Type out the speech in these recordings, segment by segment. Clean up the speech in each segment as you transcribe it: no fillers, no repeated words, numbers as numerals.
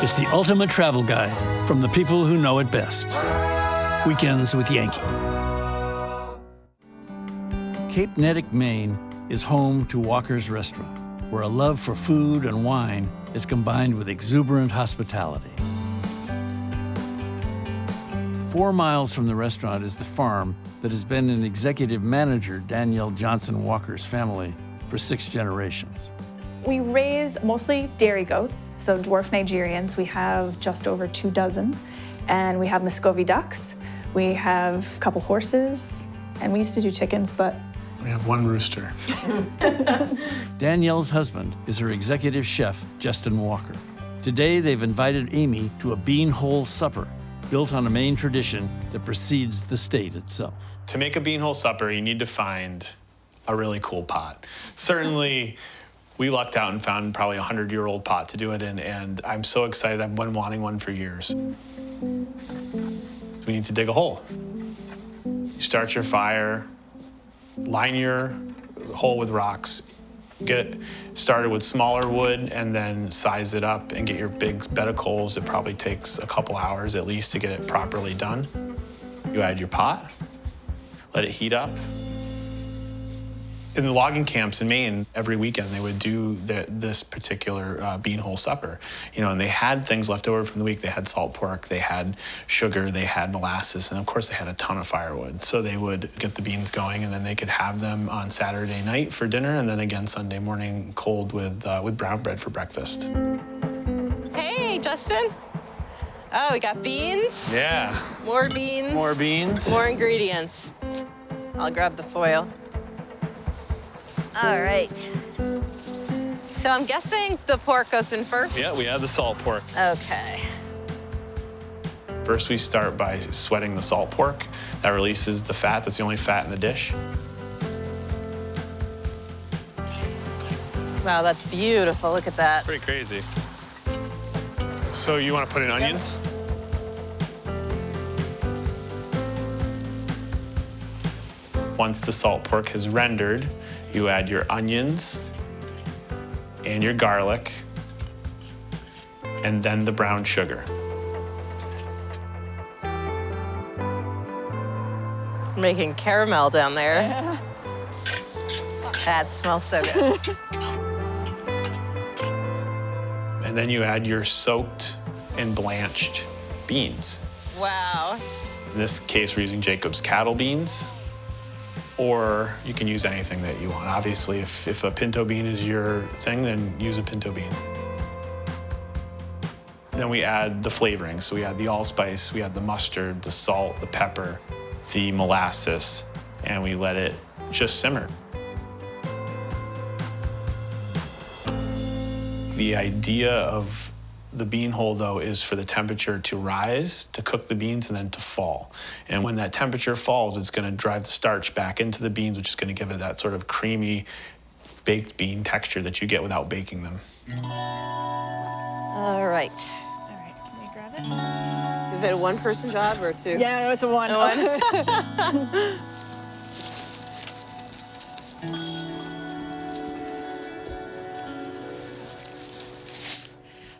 It's the ultimate travel guide from the people who know it best. Weekends with Yankee. Cape Neddick, Maine is home to Walker's Restaurant, where a love for food and wine is combined with exuberant hospitality. 4 miles from the restaurant is the farm that has been in executive manager Danielle Johnson Walker's family for 6 generations. We raise mostly dairy goats, so dwarf Nigerians. We have just over 2 dozen. And we have Muscovy ducks. We have a couple horses. And we used to do chickens, but we have 1 rooster. Danielle's husband is her executive chef, Justin Walker. Today, they've invited Amy to a bean-hole supper built on a Maine tradition that precedes the state itself. To make a bean-hole supper, you need to find a really cool pot. Certainly, we lucked out and found probably a 100-year-old pot to do it in, and I'm so excited. I've been wanting one for years. We need to dig a hole. You start your fire, line your hole with rocks, get started with smaller wood, and then size it up and get your big bed of coals. It probably takes a couple hours at least to get it properly done. You add your pot, let it heat up. In the logging camps in Maine, every weekend they would do this particular bean-hole supper. You know, and they had things left over from the week. They had salt pork, they had sugar, they had molasses, and of course they had a ton of firewood. So they would get the beans going, and then they could have them on Saturday night for dinner, and then again Sunday morning cold with brown bread for breakfast. Hey, Justin. Oh, we got beans. Yeah. More beans. More beans. More ingredients. I'll grab the foil. All right. So I'm guessing the pork goes in first? Yeah, we add the salt pork. Okay. First, we start by sweating the salt pork. That releases the fat. That's the only fat in the dish. Wow, that's beautiful. Look at that. Pretty crazy. So you want to put in onions? Once the salt pork has rendered, you add your onions and your garlic, and then the brown sugar. Making caramel down there. Yeah. That smells so good. And then you add your soaked and blanched beans. Wow. In this case, we're using Jacob's cattle beans, or you can use anything that you want. Obviously, if a pinto bean is your thing, then use a pinto bean. Then we add the flavoring. So we add the allspice, we add the mustard, the salt, the pepper, the molasses, and we let it just simmer. The idea of the bean hole, though, is for the temperature to rise, to cook the beans, and then to fall. And when that temperature falls, it's going to drive the starch back into the beans, which is going to give it that sort of creamy baked bean texture that you get without baking them. All right. all right, can we grab it? Is it a one-person job or 2? Yeah, no, it's a 1.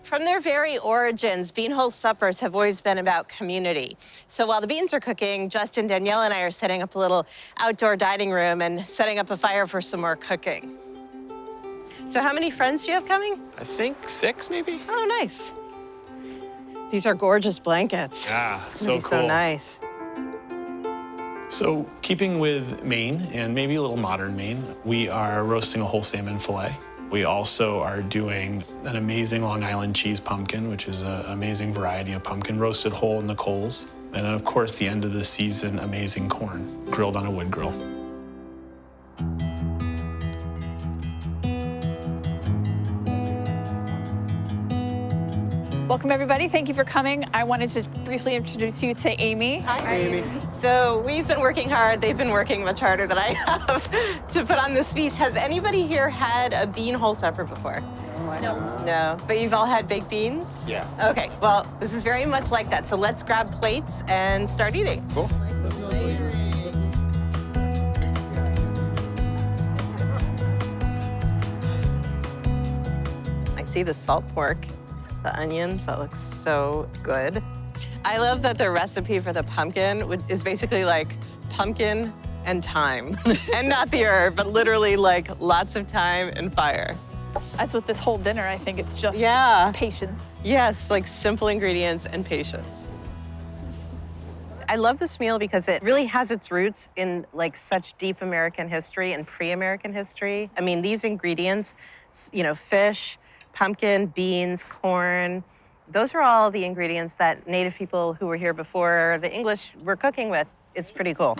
From their very origins, bean-hole suppers have always been about community. So while the beans are cooking, Justin, Danielle, and I are setting up a little outdoor dining room and setting up a fire for some more cooking. So how many friends do you have coming? I think 6, maybe? Oh, nice. These are gorgeous blankets. Yeah, it's gonna be cool. so nice. So keeping with Maine, and maybe a little modern Maine, we are roasting a whole salmon fillet. We also are doing an amazing Long Island cheese pumpkin, which is an amazing variety of pumpkin, roasted whole in the coals. And then, of course, the end of the season, amazing corn, grilled on a wood grill. Welcome, everybody. Thank you for coming. I wanted to briefly introduce you to Amy. Hi, Amy. So we've been working hard. They've been working much harder than I have to put on this feast. Has anybody here had a bean-hole supper before? No. No, but you've all had baked beans? Yeah. Okay, well, this is very much like that. So let's grab plates and start eating. Cool. I see the salt pork the onions. That looks so good. I love that the recipe for the pumpkin is basically like pumpkin and thyme. And not the herb, but literally like lots of thyme and fire. As with this whole dinner, I think it's just patience. Yes, like simple ingredients and patience. I love this meal because it really has its roots in like such deep American history and pre-American history. I mean, these ingredients, you know, fish, pumpkin, beans, corn, those are all the ingredients that Native people who were here before the English were cooking with. It's pretty cool.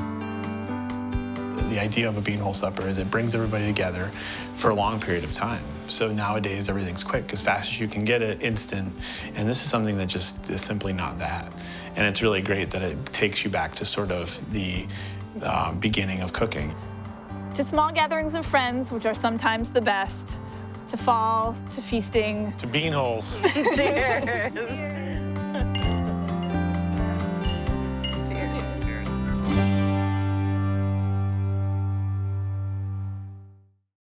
The idea of a bean hole supper is it brings everybody together for a long period of time. So nowadays, everything's quick, as fast as you can get it, instant. And this is something that just is simply not that. And it's really great that it takes you back to sort of the beginning of cooking. To small gatherings of friends, which are sometimes the best, to fall, to feasting. To bean holes. Cheers.